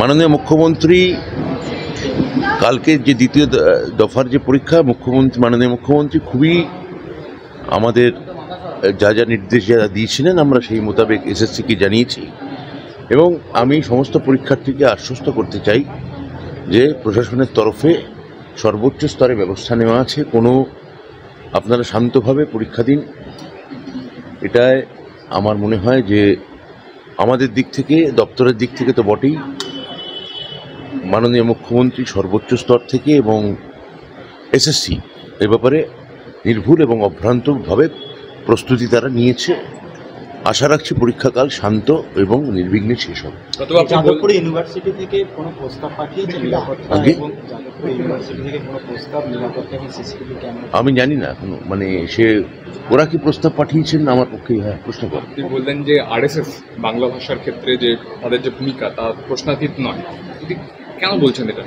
মাননীয় মুখ্যমন্ত্রী কালকে যে দ্বিতীয় দফার যে পরীক্ষা মাননীয় মুখ্যমন্ত্রী খুবই আমাদের যা যা নির্দেশ যারা দিয়েছিলেন আমরা সেই মোতাবেক এসএসসিকে জানিয়েছি এবং আমি সমস্ত পরীক্ষার্থীকে আশ্বস্ত করতে চাই যে প্রশাসনের তরফে সর্বোচ্চ স্তরে ব্যবস্থা নেওয়া আছে। কোনো আপনারা শান্তভাবে পরীক্ষা দিন, এটাই আমার মনে হয় যে আমাদের দিক থেকে দপ্তরের দিক থেকে তো বটেই, মাননীয় মুখ্যমন্ত্রী সর্বোচ্চ স্তর থেকে এবং এসএসসি এ ব্যাপারে নির্ভুল এবং অভ্রান্তভাবে প্রস্তুতি তারা নিয়েছে। আশা রাখছি পরীক্ষাকাল শান্ত এবং নির্বিঘ্নে শেষ হবে। যাদবপুর ইউনিভার্সিটি থেকে কোনো প্রস্তাব পাঠিয়েছে আমি জানি না এখনো, মানে সে ওরা কি প্রস্তাব পাঠিয়েছেন আমার পক্ষে প্রশ্ন করেন। আপনি বললেন যে আরএসএস বাংলা ভাষার ক্ষেত্রে যে তাদের যে ভূমিকা তা প্রশ্নাতীত নয়, কেন বলছেন এটা?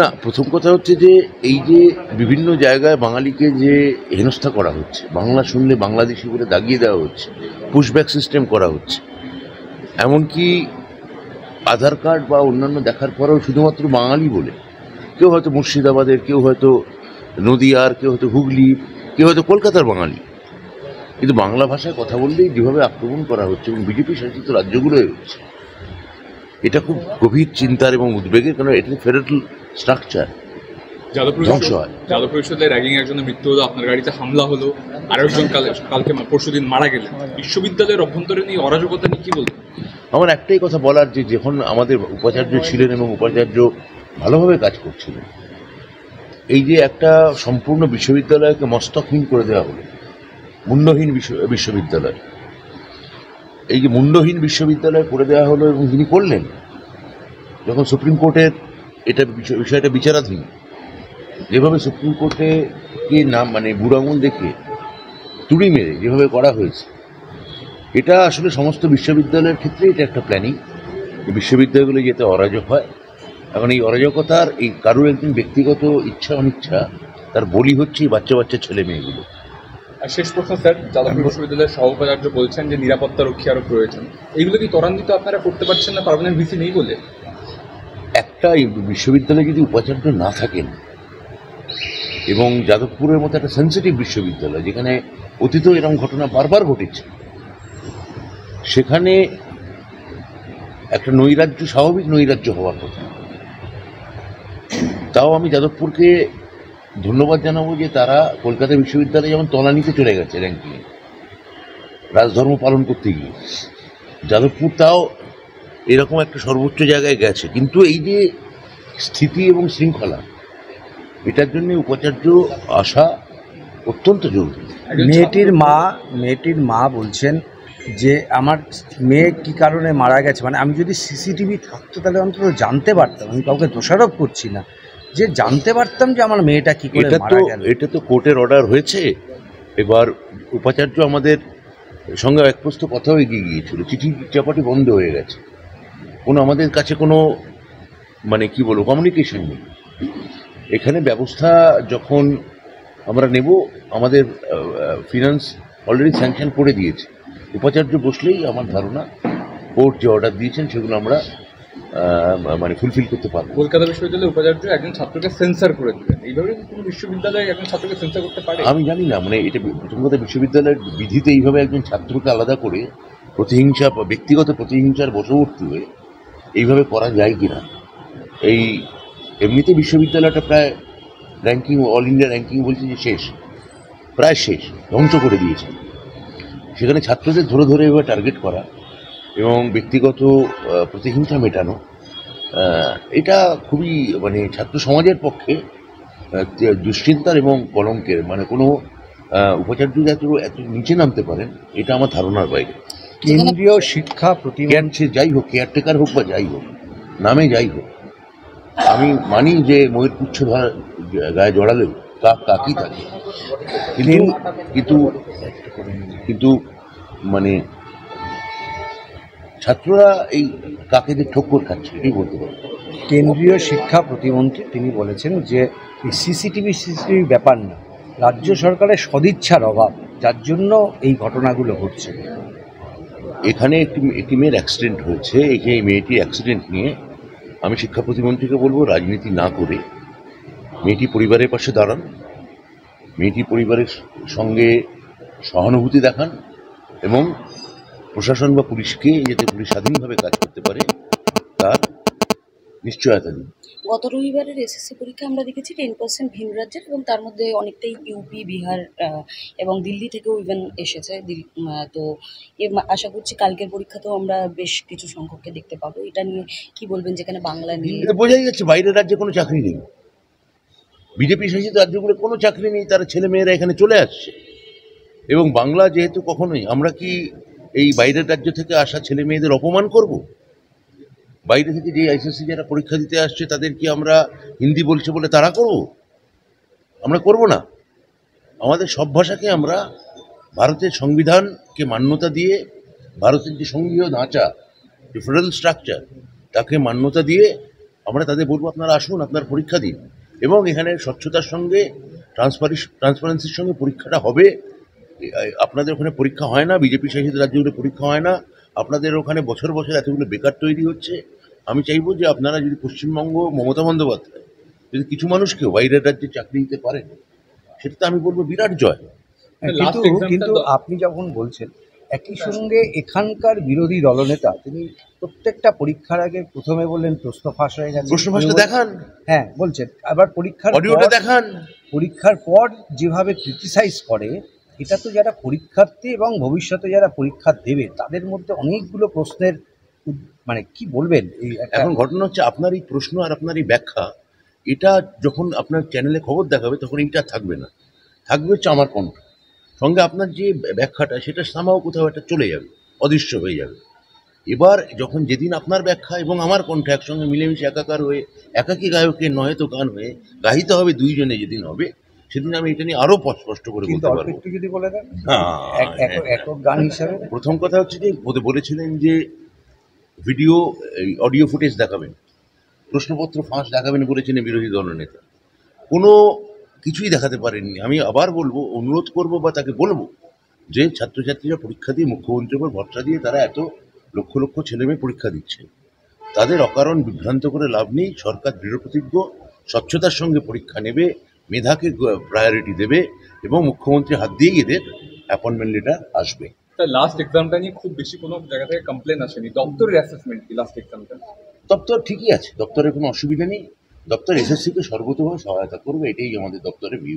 না, প্রথম কথা হচ্ছে যে এই যে বিভিন্ন জায়গায় বাঙালিকে যে হেনস্থা করা হচ্ছে, বাংলা শুনলে বাংলাদেশি বলে দাগিয়ে দেওয়া হচ্ছে, পুশব্যাক সিস্টেম করা হচ্ছে, এমনকি আধার কার্ড বা অন্যান্য দেখার পরেও শুধুমাত্র বাঙালি বলে কেউ হয়তো মুর্শিদাবাদের, কেউ হয়তো নদিয়ার, কেউ হয়তো হুগলির, কেউ হয়তো কলকাতার বাঙালি, কিন্তু বাংলা ভাষায় কথা বললেই যেভাবে আক্রমণ করা হচ্ছে এবং বিজেপি শাসিত রাজ্যগুলোয় হচ্ছে, এটা খুব গভীর চিন্তার এবং উদ্বেগের, কারণ এটা ফেডারেল স্ট্রাকচার ধ্বংস হয়। যাদব পরিষদের র্যাগিং একজনের মৃত্যু হলো, আপনার গাড়িতে হামলা হলো, আরেকজন কালকে পরশুদিন মারা গেলেন। বিশ্ববিদ্যালয়ের অভ্যন্তরীণ এই অরাজকতা নিয়ে কি বলবেন? আমার একটাই কথা বলার, যে যখন আমাদের উপাচার্য ছিলেন এবং উপাচার্য ভালোভাবে কাজ করছিলেন, এই যে একটা সম্পূর্ণ বিশ্ববিদ্যালয়কে মস্তকহীন করে দেওয়া হলো, মুন্ডহীন বিশ্ববিদ্যালয়, এই যে মুন্ডহীন বিশ্ববিদ্যালয় করে দেওয়া হলো এবং তিনি করলেন যখন সুপ্রিম কোর্টের বিষয়টা বিচারাধীন, যেভাবে সুপ্রিম কোর্টে কে নাম মানে বুড়ো আঙুল দেখে তুড়ি মেরে যেভাবে করা হয়েছে, এটা আসলে সমস্ত বিশ্ববিদ্যালয়ের ক্ষেত্রে এটা একটা প্ল্যানিং, বিশ্ববিদ্যালয়গুলো যাতে অরাজক হয়। এখন এই অরাজকতার এই কারোর একদিন ব্যক্তিগত ইচ্ছা অনিচ্ছা তার বলি হচ্ছে এই বাচ্চা বাচ্চা ছেলে মেয়েগুলো। আর শেষ প্রশ্ন স্যার, যাদবপুর বিশ্ববিদ্যালয়ের সহ-উপাচার্য বলছেন যে নিরাপত্তা রক্ষী আরও প্রয়োজন, এইগুলো কি ত্বরান্বিত আপনারা করতে পারছেন না পার্মানেন্ট ভিসি নেই বলে? একটা বিশ্ববিদ্যালয়ে যদি উপাচার্য না থাকেন এবং যাদবপুরের মতো একটা সেন্সিটিভ বিশ্ববিদ্যালয় যেখানে অতীতেও এরকম ঘটনা বারবার ঘটেছে, সেখানে একটা নৈরাজ্য, স্বাভাবিক নৈরাজ্য হওয়ার কথা। তাও আমি যাদবপুরকে ধন্যবাদ জানাবো যে তারা কলকাতা বিশ্ববিদ্যালয়ে যেমন তলানিতে চলে গেছে র্যাঙ্কিংয়ে রাজধর্ম পালন করতে গিয়ে, যাদবপুর তাও এরকম একটা সর্বোচ্চ জায়গায় গেছে। কিন্তু এই যে স্থিতি এবং শৃঙ্খলা, এটার জন্য উপাচার্য আসা অত্যন্ত জরুরি। মেয়েটির মা বলছেন যে আমার মেয়ে কি কারণে মারা গেছে, মানে আমি যদি সিসিটিভি থাকতো তাহলে অন্তত জানতে পারতাম, আমি কাউকে দোষারোপ করছি না, যে জানতে পারতাম যে আমার মেয়েটা কি করে মারা গেল। এটা তো কোর্টের অর্ডার হয়েছে। এবার উপাচার্য আমাদের সঙ্গে এক প্রস্ত কথাও এগিয়ে গিয়েছিল, চিঠি চাপাটি বন্ধ হয়ে গেছে, কোনো আমাদের কাছে কোনো মানে কি বলবো কমিউনিকেশন নেই। এখানে ব্যবস্থা যখন আমরা নেব, আমাদের ফিনান্স অলরেডি স্যাংশন করে দিয়েছে, উপাচার্য বসলেই আমার ধারণা কোর্ট যে অর্ডার দিয়েছেন সেগুলো আমরা মানে ফুলফিল করতে পারবো। কলকাতা বিশ্ববিদ্যালয়ের উপাচার্য একজন ছাত্রকে সেন্সার করে দিলেন, এইভাবে কোনো বিশ্ববিদ্যালয়ে একজন ছাত্রকে সেন্সার করতে পারে? আমি জানি না, মানে এটা প্রথম কথা, বিশ্ববিদ্যালয়ের বিধিতে এইভাবে একজন ছাত্রকে আলাদা করে প্রতিহিংসা, ব্যক্তিগত প্রতিহিংসার বশবর্তী হয়ে এইভাবে করা যায় কিনা। এই এমনিতে বিশ্ববিদ্যালয়টা প্রায় র্যাঙ্কিং, অল ইন্ডিয়া র্যাঙ্কিং বলছে যে শেষ, প্রায় শেষ, ধ্বংস করে দিয়েছে। সেখানে ছাত্রদের ধরে ধরে এভাবে টার্গেট করা এবং ব্যক্তিগত প্রতিহিংসা মেটানো, এটা খুবই মানে ছাত্র সমাজের পক্ষে দুশ্চিন্তার এবং কলঙ্কের। মানে কোনো উপাচার্য এত নিচে নামতে পারেন, এটা আমার ধারণার বাইরে। কেন্দ্রীয় শিক্ষা প্রতিমন্ত্রী যাই হোক, কেয়ারটেকার হোক বা যাই হোক, নামে যাই হোক, আমি মানি যে ময়ূর পুচ্ছ ধরা গায়ে জড়ালেও কাকই থাকে, কিন্তু মানে ছাত্ররা এই কাকেদের ঠক্কর খাচ্ছে, এটাই বলতে পারে। কেন্দ্রীয় শিক্ষা প্রতিমন্ত্রী তিনি বলেছেন যে সিসিটিভি ব্যাপার না, রাজ্য সরকারের সদিচ্ছার অভাব, যার জন্য এই ঘটনাগুলো ঘটছে। এখানে একটি মেয়ের অ্যাক্সিডেন্ট হয়েছে, এই মেয়েটি অ্যাক্সিডেন্ট নিয়ে আমি শিক্ষা প্রতিমন্ত্রীকে বলবো রাজনীতি না করে মেয়েটি পরিবারের পাশে দাঁড়ান, মেয়েটি পরিবারের সঙ্গে সহানুভূতি দেখান এবং প্রশাসন বা পুলিশকে যাতে পুলিশ স্বাধীনভাবে কাজ করতে পারে তার নিশ্চয়তা দিন। গত রবিবারের এসএসসি পরীক্ষা আমরা দেখেছি 10% ভিন রাজ্যের, এবং তার মধ্যে অনেকটাই ইউপি, বিহার এবং দিল্লি থেকেও ইভেন এসেছে। তো আশা করছি কালকের পরীক্ষাতেও আমরা বেশ কিছু সংখ্যককে দেখতে পাবো। এটা নিয়ে কি বলবেন, যেখানে বাংলা নেই? এটা বোঝাই যাচ্ছে বাইরের রাজ্যে কোনো চাকরি নেই, বিজেপি শাসিত রাজ্যগুলো কোনো চাকরি নেই, তারা ছেলে মেয়েরা এখানে চলে আসছে। এবং বাংলা যেহেতু কখনোই, আমরা কি এই বাইরের রাজ্য থেকে আসা ছেলে মেয়েদের অপমান করব? বাইরে থেকে যে আইসিএসসি যারা পরীক্ষা দিতে আসছে তাদের কি আমরা হিন্দি বলছে বলে তারা করব? আমরা করব না। আমাদের সব ভাষাকে আমরা ভারতের সংবিধানকে মান্যতা দিয়ে, ভারতের যে সংঘীয় ধাঁচা, যে ফেডারেল স্ট্রাকচার, তাকে মান্যতা দিয়ে আমরা তাদের বলবো আপনারা আসুন, আপনার পরীক্ষা দিন। এবং এখানে স্বচ্ছতার সঙ্গে ট্রান্সপারেন্সির সঙ্গে পরীক্ষাটা হবে। আপনাদের ওখানে পরীক্ষা হয় না, বিজেপি শাসিত রাজ্যগুলো পরীক্ষা হয় না, আপনাদের ওখানে বছর বছর এতগুলো বেকার তৈরি হচ্ছে। আমি চাইবো যে আপনারা যদি পশ্চিমবঙ্গ, মমতা বন্দ্যোপাধ্যায় যদি কিছু মানুষকেও বাইরের রাজ্যে চাকরি দিতে পারেন, সেটা তো আমি বলবো বিরাট জয়। Last কিন্তু example কিন্তু তো- আপনি যখন বলছেন, একই সঙ্গে এখানকার বিরোধী দলনেতা তিনি প্রত্যেকটা পরীক্ষার আগে প্রথমে বললেন প্রশ্ন ফাঁস হয়ে গেছে, প্রশ্ন ফাঁসটা দেখান, হ্যাঁ বলছেন, আবার অডিওটা দেখান। পরীক্ষার পর যেভাবে ক্রিটিসাইজ করে, এটা তো যারা পরীক্ষার্থী এবং ভবিষ্যতে যারা পরীক্ষা দেবে তাদের মধ্যে অনেকগুলো প্রশ্নের মানে কি বলবেন এই এখন ঘটনা হচ্ছে আপনার এই প্রশ্ন আর আপনার এই ব্যাখ্যা, এটা যখন আপনার চ্যানেলে খবর দেখাবে তখন এইটা থাকবে না, থাকবে হচ্ছে আমার কণ্ঠ, সঙ্গে আপনার যে ব্যাখ্যাটা সেটা সামাও কোথাও একটা চলে যাবে, অদৃশ্য হয়ে যাবে। এবার যখন যেদিন আপনার ব্যাখ্যা এবং আমার কণ্ঠ একসঙ্গে মিলেমিশে একাকার হয়ে, একাকী গায়কের নয় তো গান হয়ে গাহিতে হবে দুইজনে, যেদিন হবে সেদিন আমি এটা নিয়ে আরো স্পষ্ট করে কিন্তু বলতে অল্প পারবো। একটু যদি বলে দেন একক গান হিসাবে। প্রথম কথা হচ্ছে যে বলেছিলেন যে ভিডিও, অডিও ফুটেজ দেখাবেন, প্রশ্নপত্র ফাঁস দেখাবেন বলেছেন বিরোধী দলনেতা, কোনো কিছুই দেখাতে পারেননি। আমি আবার বলবো, অনুরোধ করব বা তাকে বলবো যে ছাত্রছাত্রীরা পরীক্ষা দিয়ে মুখ্যমন্ত্রীর উপর ভরসা দিয়ে তারা এত লক্ষ লক্ষ ছেলেমেয়ে পরীক্ষা দিচ্ছে, তাদের অকারণ বিভ্রান্ত করে লাভ নেই। সরকার দৃঢ়প্রতিজ্ঞ, স্বচ্ছতার সঙ্গে পরীক্ষা নেবে, মেধাকে প্রায়োরিটি দেবে এবং মুখ্যমন্ত্রী হাত দিয়েই এদের অ্যাপয়েন্টমেন্ট লেটার আসবে। স্যার লাস্ট এক্সামটা নিয়ে খুব বেশি কোনো জায়গা থেকে কমপ্লেন আসেনি, দপ্তরের অ্যাসেসমেন্ট কি লাস্ট এক্সামটা? দপ্তর ঠিকই আছে, দপ্তরের কোনো অসুবিধা নেই, দপ্তর এসএসসিকে সর্বতভাবে সহায়তা করবে, এটাই আমাদের দপ্তরের ভিউ।